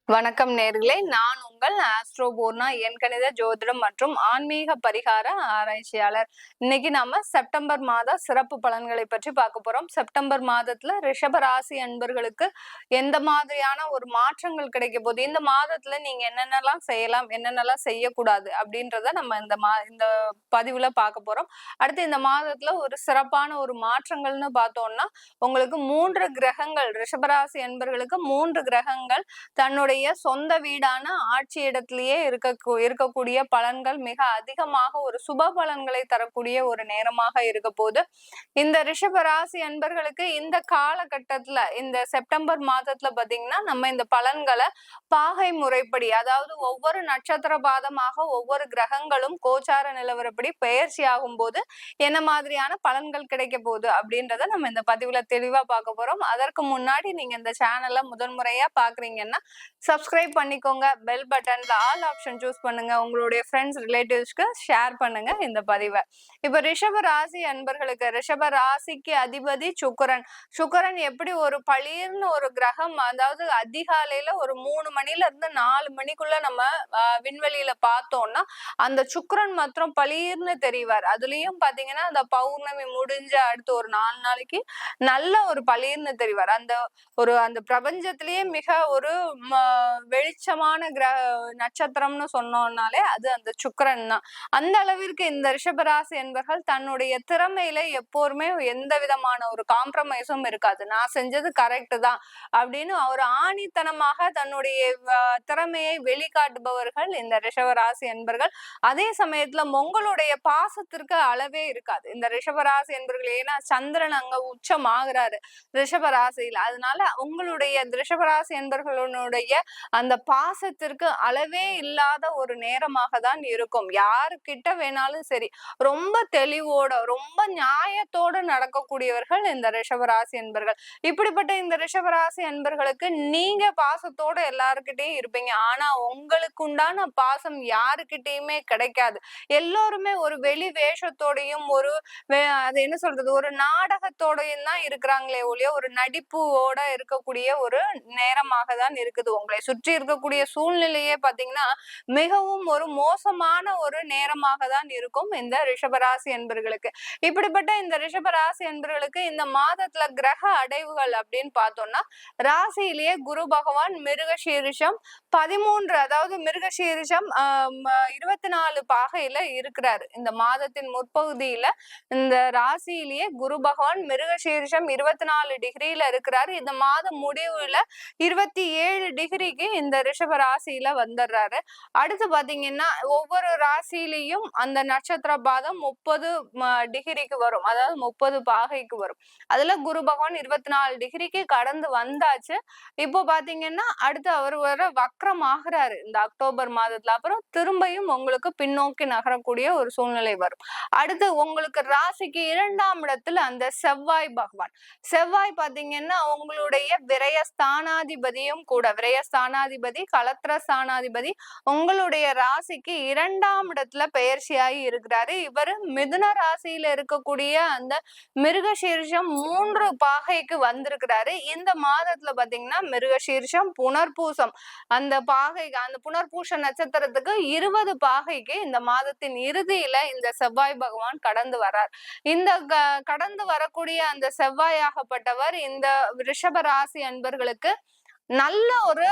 வணக்கம் நேர்களே, நான் உங்கள் ஆஸ்ட்ரோ பூர்ணா எண்கணித ஜோதிடம் மற்றும் ஆன்மீக பரிகார ஆராய்ச்சியாளர். இன்னைக்கு நம்ம செப்டம்பர் மாத சிறப்பு பலன்களை பற்றி பார்க்க போறோம். செப்டம்பர் மாதத்துல ரிஷப ராசி அன்பர்களுக்கு எந்த மாதிரியான ஒரு மாற்றங்கள் கிடைக்க போகுது, இந்த மாதத்துல நீங்க என்னென்னலாம் செய்யலாம், என்னென்னலாம் செய்யக்கூடாது அப்படின்றத நம்ம இந்த பதிவுல பார்க்க போறோம். அடுத்து இந்த மாதத்துல ஒரு சிறப்பான ஒரு மாற்றங்கள்னு பார்த்தோம்னா, உங்களுக்கு 3 கிரகங்கள், ரிஷபராசி அன்பர்களுக்கு 3 கிரகங்கள் தன்னுடைய சொந்த வீடான ஆட்சி இடத்திலேயே இருக்கக்கூடிய பலன்கள் மிக அதிகமாக ஒரு சுப பலன்களை தரக்கூடிய ஒரு நேரமாக இருக்க போது. இந்த ரிஷப ராசி அன்பர்களுக்கு இந்த காலகட்டத்துல, இந்த செப்டம்பர் மாதத்துல பாத்தீங்கன்னா நம்ம இந்த பலன்களை பாகை முறைப்படி, அதாவது ஒவ்வொரு நட்சத்திர பாதமாக ஒவ்வொரு கிரகங்களும் கோச்சார நிலவரப்படி பெயர்ச்சி ஆகும் போது என்ன மாதிரியான பலன்கள் கிடைக்க போகுது அப்படின்றத நம்ம இந்த பதிவுல தெளிவா பார்க்க போறோம். அதற்கு முன்னாடி நீங்க இந்த சேனலை முதன்முறையா பாக்குறீங்கன்னா சப்ஸ்கிரைப் பண்ணிக்கோங்க. பெல் பட்டன்ல ஆல் ஆப்ஷன் சூஸ் பண்ணுங்க. உங்களுடைய ஃப்ரெண்ட்ஸ் ரிலேட்டிவ்ஸ்க்கு ஷேர் பண்ணுங்க இந்த பதிவை. இப்ப ரிஷப ராசி அன்பர்களுக்கு, ரிஷப ராசிக்கு அதிபதி சுக்கிரன். சுக்கிரன் எப்படி ஒரு பளீர்னு ஒரு கிரகம், அதாவது அதிகாலையில ஒரு 3 மணில இருந்து 4 மணிக்குள்ள நம்ம விண்வெளியில பார்த்தோம்னா அந்த சுக்கிரன் மாத்திரம் பளீர்னு தெரிவார். அதுலயும் பாத்தீங்கன்னா அந்த பௌர்ணமி முடிஞ்ச அடுத்து ஒரு 4 நாளைக்கு நல்ல ஒரு பளீர்னு தெரிவார். அந்த பிரபஞ்சத்திலேயே மிக ஒரு வெளிச்சமான நட்சத்திரம்னு சொன்னோம்னாலே அது அந்த சுக்கிரன் தான். அந்த அளவிற்கு இந்த ரிஷபராசி என்பர்கள் தன்னுடைய திறமையில எப்போதுமே எந்த விதமான ஒரு காம்ப்ரமைஸும் இருக்காது. நான் செஞ்சது கரெக்ட் தான் அப்படின்னு ஒரு ஆணித்தனமாக தன்னுடைய திறமையை வெளிக்காட்டுபவர்கள் இந்த ரிஷபராசி என்பர்கள். அதே சமயத்துல உங்களுடைய பாசத்திற்கு அளவே இருக்காது இந்த ரிஷபராசி என்பர்கள். ஏன்னா சந்திரன் அங்க உச்சம் ஆகுறாரு ரிஷபராசியில். அதனால உங்களுடைய ரிஷபராசி என்பர்களுடைய அந்த பாசத்திற்கு அளவே இல்லாத ஒரு நேரமாக தான் இருக்கும். யாருக்கிட்ட வேணாலும் சரி, ரொம்ப தெளிவோட ரொம்ப நியாயத்தோட நடக்கக்கூடியவர்கள் இந்த ரிஷபராசி என்பர்கள். இப்படிப்பட்ட இந்த ரிஷபராசி என்பர்களுக்கு நீங்க பாசத்தோட எல்லாருக்கிட்டையும் இருப்பீங்க. ஆனா உங்களுக்கு உண்டான பாசம் யாருக்கிட்டையுமே கிடைக்காது. எல்லோருமே ஒரு வெளி வேஷத்தோடையும் அது என்ன சொல்றது, ஒரு நாடகத்தோடையும் தான் இருக்கிறாங்களே ஒழிய ஒரு நடிப்போட இருக்கக்கூடிய ஒரு நேரமாக தான் இருக்குது. உங்களை சுற்றி இருக்கக்கூடிய சூழ்நிலையே பாத்தீங்கன்னா மிகவும் ஒரு மோசமான ஒரு நேரமாக தான் இருக்கும் இந்த ரிஷபராசி என்பர்களுக்கு. இப்படிப்பட்ட இந்த ரிஷபராசி என்பர்களுக்கு இந்த மாதத்துல கிரக அடைவுகள் அப்படின்னு பார்த்தோம்னா, ராசியிலேயே குரு பகவான் மிருகசீரிஷம் 13, அதாவது மிருகசீரிஷம் 24 பாகையில இருக்கிறாரு. இந்த மாதத்தின் முற்பகுதியில இந்த ராசியிலேயே குரு பகவான் மிருகசீரிஷம் 24 டிகிரியில இருக்கிறாரு. இந்த மாதம் முடிவுல 27 டிகிரிக்கு இந்த ரிஷப ராசியில வந்துடுறாரு. அடுத்து பாத்தீங்கன்னா ஒவ்வொரு ராசியிலையும் அந்த நட்சத்திர பாதம் 30 டிகிரிக்கு வரும், அதாவது 30 பாகைக்கு வரும். அதுல குரு பகவான் 24 டிகிரிக்கு கடந்து வந்தாச்சு. இப்போ பாத்தீங்கன்னா அடுத்து அவர் வர வக்ரம் ஆகிறாரு இந்த அக்டோபர் மாதத்துல. அப்புறம் திரும்பியும் உங்களுக்கு பின்னோக்கி நகரக்கூடிய ஒரு சூழ்நிலை வரும். அடுத்து உங்களுக்கு ராசிக்கு 2ஆம் இடத்துல அந்த செவ்வாய் பகவான். செவ்வாய் பாத்தீங்கன்னா உங்களுடைய விரயஸ்தானாதிபதியும் கூட, விரயஸ்தானாதிபதி களத்திர ஸ்தானாதிபதி உங்களுடைய ராசிக்கு 2ஆம் இடத்துல பெயர்ச்சியாகி இருக்கிறாரு. இவர் மிதுன ராசியில இருக்கக்கூடிய அந்த மிருகசீர்ஷம் 3 பாகைக்கு வந்திருக்கிறாரு. இந்த மாதத்துல பாத்தீங்கன்னா மிருகசீர்ஷம் புனர்பூசம் அந்த பாகைக்கு, அந்த புனர்பூச நட்சத்திரத்துக்கு 20 பாகைக்கு இந்த மாதத்தின் இறுதியில இந்த செவ்வாய் பகவான் கடந்து வர்றார். இந்த கடந்து வரக்கூடிய அந்த செவ்வாயாகப்பட்டவர் இந்த ரிஷப ராசி அன்பர்களுக்கு நல்ல ஒரு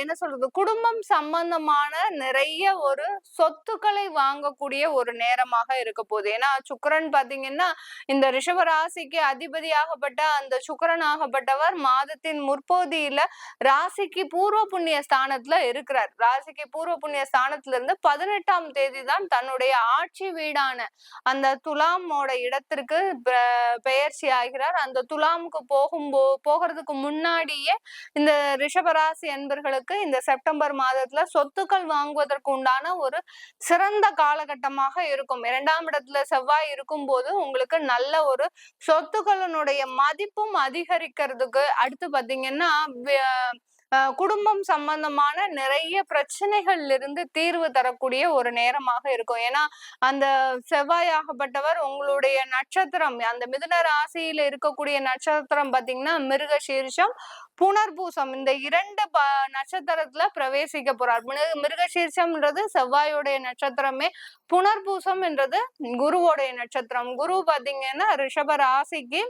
என்ன சொல்றது, குடும்பம் சம்பந்தமான நிறைய ஒரு சொத்துக்களை வாங்கக்கூடிய ஒரு நேரமாக இருக்க போகுது. ஏன்னா சுக்கிரன் பாத்தீங்கன்னா இந்த ரிஷப ராசிக்கு அதிபதியாகப்பட்ட அந்த சுக்கிரன் ஆகப்பட்டவர் மாதத்தின் முற்பகுதியில ராசிக்கு பூர்வ புண்ணிய ஸ்தானத்துல இருக்கிறார். ராசிக்கு பூர்வ புண்ணிய ஸ்தானத்துல இருந்து 18ஆம் தேதி தான் தன்னுடைய ஆட்சி வீடான அந்த துலாமோட இடத்திற்கு பெயர்ச்சி ஆகிறார். அந்த துலாமுக்கு போகிறதுக்கு முன்னாடியே இந்த ரிஷபராசி அன்பர்களுக்கு இந்த செப்டம்பர் மாதத்துல சொத்துக்கள் வாங்குவதற்கு உண்டான ஒரு சிறந்த காலகட்டமாக இருக்கும். 2ஆம் இடத்துல செவ்வாய் இருக்கும் போது உங்களுக்கு நல்ல ஒரு சொத்துக்களினுடைய மதிப்பும் அதிகரிக்கிறதுக்கு, அடுத்து பாத்தீங்கன்னா குடும்பம் சம்பந்தமான நிறைய பிரச்சனைகள்ல இருந்து தீர்வு தரக்கூடிய ஒரு நேரமாக இருக்கும். ஏன்னா அந்த செவ்வாயாகப்பட்டவர் உங்களுடைய நட்சத்திரம், அந்த மிதுன ராசியில இருக்கக்கூடிய நட்சத்திரம் பாத்தீங்கன்னா மிருகசீரிஷம், புனர்பூசம், இந்த 2 நட்சத்திரத்துல பிரவேசிக்க போறார். மிருகசீரிஷம்ன்றது செவ்வாயுடைய நட்சத்திரமே, புனர்பூசம் என்றது குருவோடைய நட்சத்திரம். குரு பாத்தீங்கன்னா ரிஷப ராசிக்கு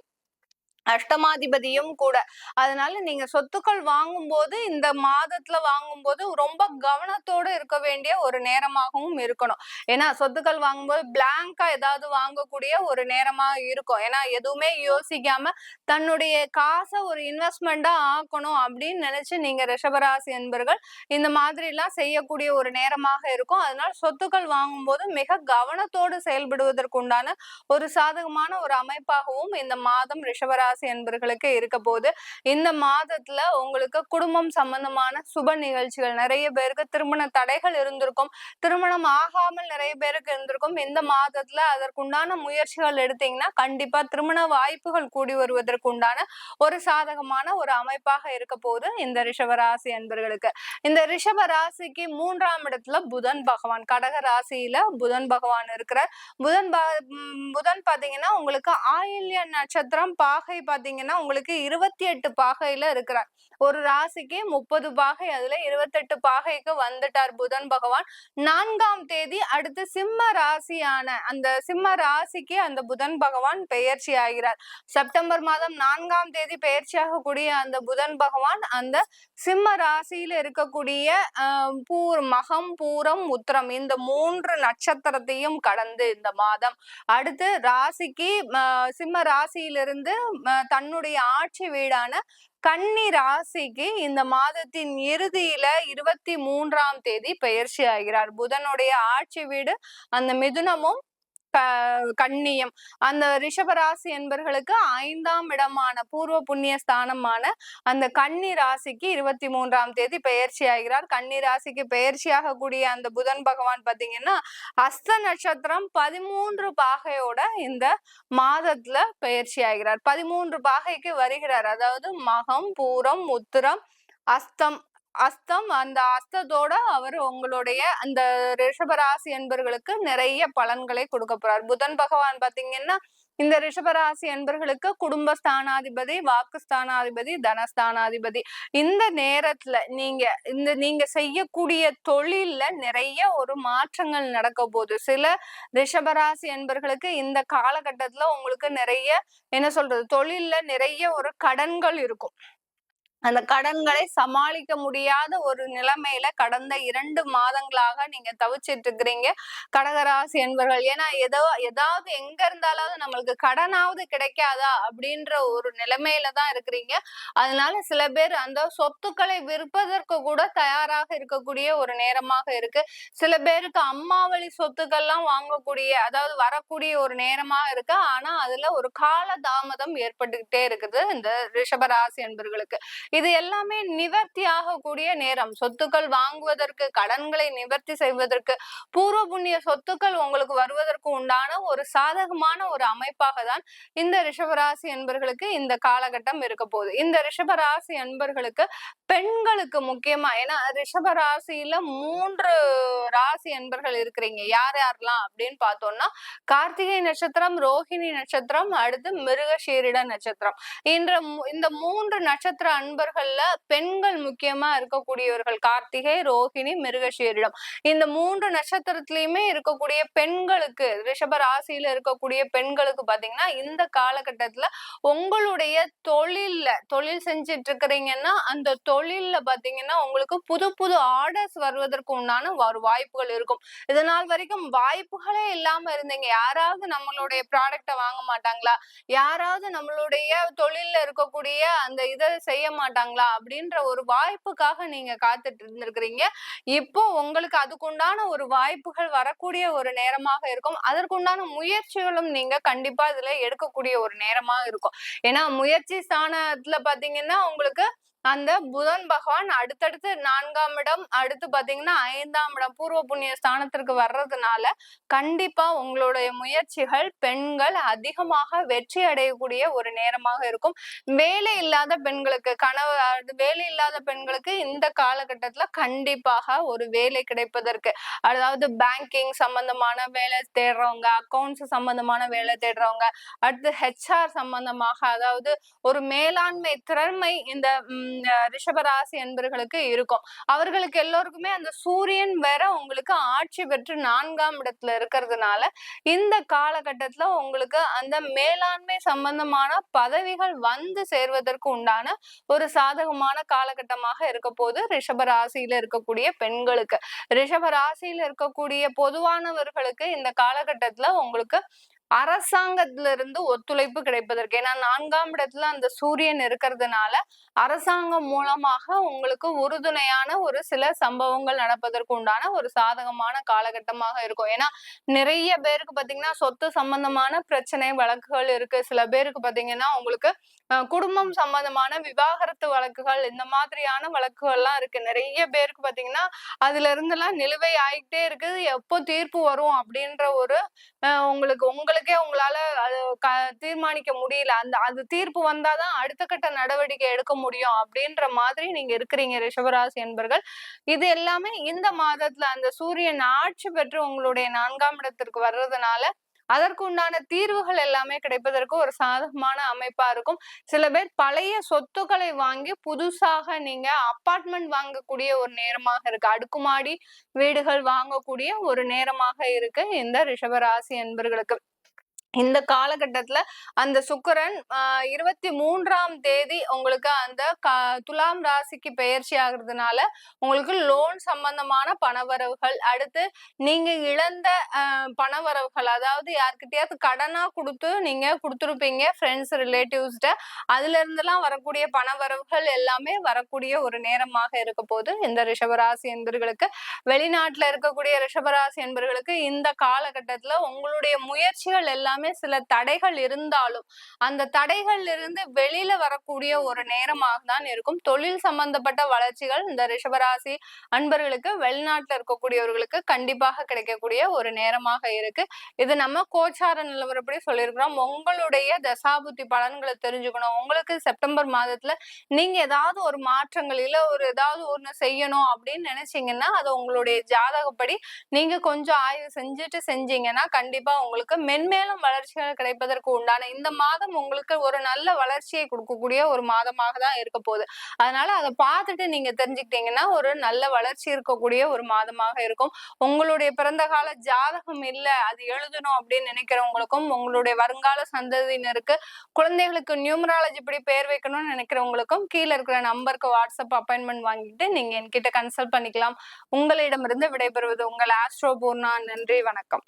அஷ்டமாதிபதியும் கூட. அதனால நீங்க சொத்துக்கள் வாங்கும்போது, இந்த மாதத்துல வாங்கும்போது ரொம்ப கவனத்தோடு இருக்க வேண்டிய ஒரு நேரமாகவும் இருக்கணும். ஏன்னா சொத்துக்கள் வாங்கும்போது பிளாங்கா ஏதாவது வாங்கக்கூடிய ஒரு நேரமா இருக்கும். ஏன்னா எதுவுமே யோசிக்காம தன்னுடைய காசை ஒரு இன்வெஸ்ட்மெண்டா ஆக்கணும் அப்படின்னு நினைச்சு நீங்க ரிஷபராசி என்பர்கள் இந்த மாதிரி எல்லாம் செய்யக்கூடிய ஒரு நேரமாக இருக்கும். அதனால சொத்துக்கள் வாங்கும்போது மிக கவனத்தோடு செயல்படுவதற்குண்டான ஒரு சாதகமான ஒரு அமைப்பாகவும் இந்த மாதம் ரிஷபராசி என்பர்களுக்கு இருக்க போது. இந்த மாதத்துல உங்களுக்கு குடும்பம் சம்பந்தமான சுப நிகழ்ச்சிகள், நிறைய பேருக்கு திருமண தடைகள் இருந்திருக்கும், திருமணம் ஆகாமல் நிறைய பேருக்கு இருந்திருக்கும். இந்த மாதத்துல அதற்குண்டான முயற்சிகள் எடுத்தீங்கன்னா கண்டிப்பா திருமண வாய்ப்புகள் கூடி வருவதற்குண்டான ஒரு சாதகமான ஒரு அமைப்பாக இருக்க போது இந்த ரிஷபராசி என்பர்களுக்கு. இந்த ரிஷப ராசிக்கு 3ஆம் இடத்துல புதன் பகவான், கடக ராசியில புதன் பகவான் இருக்கிறார். புதன் பாத்தீங்கன்னா உங்களுக்கு ஆயில்ய நட்சத்திரம் பாகை பாத்தீங்கன்னா உங்களுக்கு 28 பாகையில இருக்கிறார். ஒரு ராசிக்கு 30 பாகை, அதுல 28 பாகைக்கு வந்துட்டார் புதன் பகவான். 4ஆம் தேதி அடுத்து சிம்ம ராசியான அந்த சிம்ம ராசிக்கு அந்த புதன் பகவான் பெயர்ச்சி ஆகிறார். செப்டம்பர் மாதம் 4ஆம் தேதி பெயர்ச்சியாகக்கூடிய அந்த புதன் பகவான் அந்த சிம்ம ராசியில இருக்கக்கூடிய மகம், பூரம், உத்திரம் இந்த 3 நட்சத்திரத்தையும் கடந்து இந்த மாதம் அடுத்து ராசிக்கு சிம்ம ராசியிலிருந்து தன்னுடைய ஆட்சி வீடான கன்னி ராசிக்கு இந்த மாதத்தின் இறுதியில 23ஆம் தேதி பெயர்ச்சி ஆகிறார். புதனுடைய ஆட்சி வீடு அந்த மிதுனமும் கன்னியம். அந்த ரிஷபராசி என்பர்களுக்கு 5ஆம் இடமான பூர்வ புண்ணிய ஸ்தானமான அந்த கன்னி ராசிக்கு 23ஆம் தேதி பெயர்ச்சி ஆகிறார். கன்னி ராசிக்கு பெயர்ச்சியாக கூடிய அந்த புதன் பகவான் பாத்தீங்கன்னா அஸ்த நட்சத்திரம் 13 பாகையோட இந்த மாதத்துல பெயர்ச்சி ஆகிறார். 13 பாகைக்கு வருகிறார். அதாவது மகம், பூரம், உத்திரம், அஸ்தம் அந்த அஸ்தத்தோட அவர் உங்களுடைய அந்த ரிஷபராசி என்பர்களுக்கு நிறைய பலன்களை கொடுக்க போறார். புதன் பகவான் பாத்தீங்கன்னா இந்த ரிஷபராசி என்பர்களுக்கு குடும்பஸ்தானாதிபதி, வாக்குஸ்தானாதிபதி, தனஸ்தானாதிபதி. இந்த நேரத்துல நீங்க செய்யக்கூடிய தொழில்ல நிறைய ஒரு மாற்றங்கள் நடக்க போகுது. சில ரிஷபராசி என்பர்களுக்கு இந்த காலகட்டத்துல உங்களுக்கு நிறைய என்ன சொல்றது, தொழில்ல நிறைய ஒரு கடன்கள் இருக்கும். அந்த கடன்களை சமாளிக்க முடியாத ஒரு நிலைமையில கடந்த 2 மாதங்களாக நீங்க தவிச்சிட்டு இருக்கிறீங்க கடகராசி என்பவர்கள். ஏன்னா ஏதாவது எங்க இருந்தாலும் நம்மளுக்கு கடனாவது கிடைக்காதா அப்படின்ற ஒரு நிலைமையில தான் இருக்கிறீங்க. அதனால சில பேர் அந்த சொத்துக்களை விற்பதற்கு கூட தயாராக இருக்கக்கூடிய ஒரு நேரமாக இருக்கு. சில பேருக்கு அம்மாவளி சொத்துக்கள்லாம் வாங்கக்கூடிய, அதாவது வரக்கூடிய ஒரு நேரமா இருக்கு. ஆனா அதுல ஒரு கால தாமதம் ஏற்பட்டுக்கிட்டே இருக்குது இந்த ரிஷபராசி என்பவர்களுக்கு. இது எல்லாமே நிவர்த்தி ஆகக்கூடிய நேரம். சொத்துக்கள் வாங்குவதற்கு, கடன்களை நிவர்த்தி செய்வதற்கு, பூர்வ புண்ணிய சொத்துக்கள் உங்களுக்கு வருவதற்கு உண்டான ஒரு சாதகமான ஒரு அமைப்பாக தான் இந்த ரிஷபராசி என்பர்களுக்கு இந்த காலகட்டம் இருக்க போகுது. இந்த ரிஷபராசி என்பர்களுக்கு பெண்களுக்கு முக்கியமா, ஏன்னா ரிஷபராசியில 3 ராசி என்பர்கள் இருக்கிறீங்க. யார் யாரெல்லாம் அப்படின்னு பார்த்தோம்னா கார்த்திகை நட்சத்திரம், ரோஹிணி நட்சத்திரம், அடுத்து மிருகசீரிட நட்சத்திரம். இந்த 3 நட்சத்திர அன்பர்கள்ல பெண்கள் முக்கியமா இருக்கக்கூடியவர்கள் கார்த்திகை, ரோஹிணி, மிருகசீரிடம். இந்த 3 நட்சத்திரத்திலயுமே இருக்கக்கூடிய பெண்களுக்கு, ரிஷப ராசியில இருக்கக்கூடிய பெண்களுக்கு பாத்தீங்கன்னா இந்த காலகட்டத்துல உங்களுடைய தொழில் செஞ்சிட்டு இருக்கிறீங்கன்னா அந்த தொழில்ல பாத்தீங்கன்னா உங்களுக்கு புது புது ஆர்டர்ஸ் வருவதற்கு உண்டான ஒரு வாய்ப்புகள் இருக்கும். இதனால் வரைக்கும் வாய்ப்புகளே இல்லாம இருந்தீங்க. யாராவது நம்மளுடைய ப்ராடக்ட வாங்க மாட்டாங்களா, யாராவது நம்மளுடைய தொழில்ல இருக்கக்கூடிய அந்த இதை செய்ய மாட்டாங்களா அப்படின்ற ஒரு வாய்ப்புக்காக நீங்க காத்துட்டு இருந்திருக்கிறீங்க. இப்போ உங்களுக்கு அதுக்குண்டான ஒரு வாய்ப்புகள் வரக்கூடிய ஒரு நேரமாக இருக்கும். அதற்குண்டான முயற்சிகளும் நீங்க கண்டிப்பா இதுல எடுக்கக்கூடிய ஒரு நேரமா இருக்கும். ஏன்னா முயற்சி ஸ்தானத்துல பாத்தீங்கன்னா உங்களுக்கு அந்த புதன் பகவான் அடுத்தடுத்து 4ஆம் இடம், அடுத்து பாத்தீங்கன்னா 5ஆம் இடம் பூர்வ புண்ணிய ஸ்தானத்திற்கு வர்றதுனால கண்டிப்பா உங்களுடைய முயற்சிகள் பெண்கள் அதிகமாக வெற்றி அடையக்கூடிய ஒரு நேரமாக இருக்கும். வேலை இல்லாத பெண்களுக்கு வேலை இல்லாத பெண்களுக்கு இந்த காலகட்டத்துல கண்டிப்பாக ஒரு வேலை கிடைப்பதற்கு, அதாவது பேங்கிங் சம்பந்தமான வேலை தேடுறவங்க, அக்கௌண்ட்ஸ் சம்பந்தமான வேலை தேடுறவங்க, அடுத்து HR சம்பந்தமாக, அதாவது ஒரு மேலாண்மை திறமை இந்த ரிஷபராசி என்பர்களுக்கு இருக்கும். அவர்களுக்கு எல்லோருக்குமே அந்த சூரியன் வேற உங்களுக்கு ஆட்சி பெற்று 4ஆம் இடத்துல இருக்கிறதுனால இந்த காலகட்டத்துல உங்களுக்கு அந்த மேலாண்மை சம்பந்தமான பதவிகள் வந்து சேர்வதற்கு உண்டான ஒரு சாதகமான காலகட்டமாக இருக்க போது ரிஷப ராசியில இருக்கக்கூடிய பெண்களுக்கு. ரிஷப ராசியில இருக்கக்கூடிய பொதுவானவர்களுக்கு இந்த காலகட்டத்துல உங்களுக்கு அரசாங்கத்துல இருந்து ஒத்துழைப்பு கிடைப்பதற்கு, ஏன்னா 4ஆம் இடத்துல அந்த சூரியன் இருக்கிறதுனால அரசாங்கம் மூலமாக உங்களுக்கு உறுதுணையான ஒரு சில சம்பவங்கள் நடப்பதற்கு உண்டான ஒரு சாதகமான காலகட்டமாக இருக்கும். ஏன்னா நிறைய பேருக்கு பாத்தீங்கன்னா சொத்து சம்பந்தமான பிரச்சனை வழக்குகள் இருக்கு. சில பேருக்கு பாத்தீங்கன்னா உங்களுக்கு குடும்பம் சம்பந்தமான விவாகரத்து வழக்குகள், இந்த மாதிரியான வழக்குகள் எல்லாம் இருக்கு. நிறைய பேருக்கு பாத்தீங்கன்னா அதுல இருந்து எல்லாம் நிலுவை ஆயிட்டே இருக்கு. எப்போ தீர்ப்பு வரும் அப்படின்ற ஒரு உங்களுக்கே உங்களால அது தீர்மானிக்க முடியல. அது தீர்ப்பு வந்தாதான் அடுத்த கட்ட நடவடிக்கை எடுக்க முடியும் அப்படின்ற மாதிரி நீங்க இருக்கிறீங்க ரிஷபராசி என்பர்கள். இது எல்லாமே இந்த மாதத்துல அந்த சூரியன் ஆட்சி பெற்று உங்களுடைய 4ஆம் இடத்திற்கு வர்றதுனால அதற்கு உண்டான தீர்வுகள் எல்லாமே கிடைப்பதற்கு ஒரு சாதகமான அமைப்பா இருக்கும். சில பேர் பழைய சொத்துக்களை வாங்கி புதுசாக நீங்க அபார்ட்மெண்ட் வாங்கக்கூடிய ஒரு நேரமாக இருக்கு. அடுக்குமாடி வீடுகள் வாங்கக்கூடிய ஒரு நேரமாக இருக்கு இந்த ரிஷபராசி என்பர்களுக்கு. இந்த காலகட்டத்துல அந்த சுக்கிரன் 23ஆம் தேதி உங்களுக்கு அந்த துலாம் ராசிக்கு பெயர்ச்சி ஆகுறதுனால உங்களுக்கு லோன் சம்பந்தமான பணவரவுகள், அடுத்து நீங்க இழந்த பணவரவுகள், அதாவது யார்கிட்டயாவது கடனா கொடுத்து நீங்க கொடுத்துருப்பீங்க ஃப்ரெண்ட்ஸ் ரிலேட்டிவ்ஸ்ட, அதுல இருந்தெல்லாம் வரக்கூடிய பணவரவுகள் எல்லாமே வரக்கூடிய ஒரு நேரமாக இருக்க போது இந்த ரிஷபராசி என்பர்களுக்கு. வெளிநாட்டுல இருக்கக்கூடிய ரிஷபராசி என்பர்களுக்கு இந்த காலகட்டத்துல உங்களுடைய முயற்சிகள் எல்லாமே சில தடைகள் இருந்தாலும் அந்த தடைகள்ல இருந்து வெளியில வரக்கூடிய ஒரு நேரமாக தான் இருக்கும். தொழில் சம்பந்தப்பட்ட வளர்ச்சிகள் இந்த ரிஷபராசி அன்பர்களுக்கு வெளிநாட்டுல இருக்கக்கூடியவர்களுக்கு கண்டிப்பாக கிடைக்கக்கூடிய ஒரு நேரமாக இருக்கு. இது நம்ம கோச்சார நிலவரப்படி சொல்லியிருக்கிறோம். உங்களுடைய தசாபுத்தி பலன்களை தெரிஞ்சுக்கணும். உங்களுக்கு செப்டம்பர் மாதத்துல நீங்க ஏதாவது ஒரு மாற்றங்கள் இல்ல ஒரு ஏதாவது ஒண்ணு செய்யணும் அப்படின்னு நினைச்சீங்கன்னா அது உங்களுடைய ஜாதகப்படி நீங்க கொஞ்சம் ஆய்வு செஞ்சுட்டு செஞ்சீங்கன்னா கண்டிப்பா உங்களுக்கு மென்மேலும் வளர்ச்சிகள் கிடைப்பதற்கு உண்டான இந்த மாதம் உங்களுக்கு ஒரு நல்ல வளர்ச்சியை கொடுக்கக்கூடிய ஒரு மாதமாக தான் இருக்க போகுது. அதனால அதை பார்த்துட்டு நீங்க தெரிஞ்சுக்கிட்டீங்கன்னா ஒரு நல்ல வளர்ச்சி இருக்கக்கூடிய ஒரு மாதமாக இருக்கும். உங்களுடைய பிறந்த கால ஜாதகம் இல்ல அது எழுதணும் அப்படின்னு நினைக்கிறவங்களுக்கும், உங்களுடைய வருங்கால சந்ததியினருக்கு குழந்தைகளுக்கு நியூமராலஜி இப்படி பேர் வைக்கணும்னு நினைக்கிறவங்களுக்கும் கீழே இருக்கிற நம்பருக்கு வாட்ஸ்அப் அப்பாயின்மெண்ட் வாங்கிட்டு நீங்க என்கிட்ட கன்சல்ட் பண்ணிக்கலாம். உங்களிடமிருந்து விடைபெறுவது உங்கள் ஆஸ்ட்ரோ பூர்ணா. நன்றி, வணக்கம்.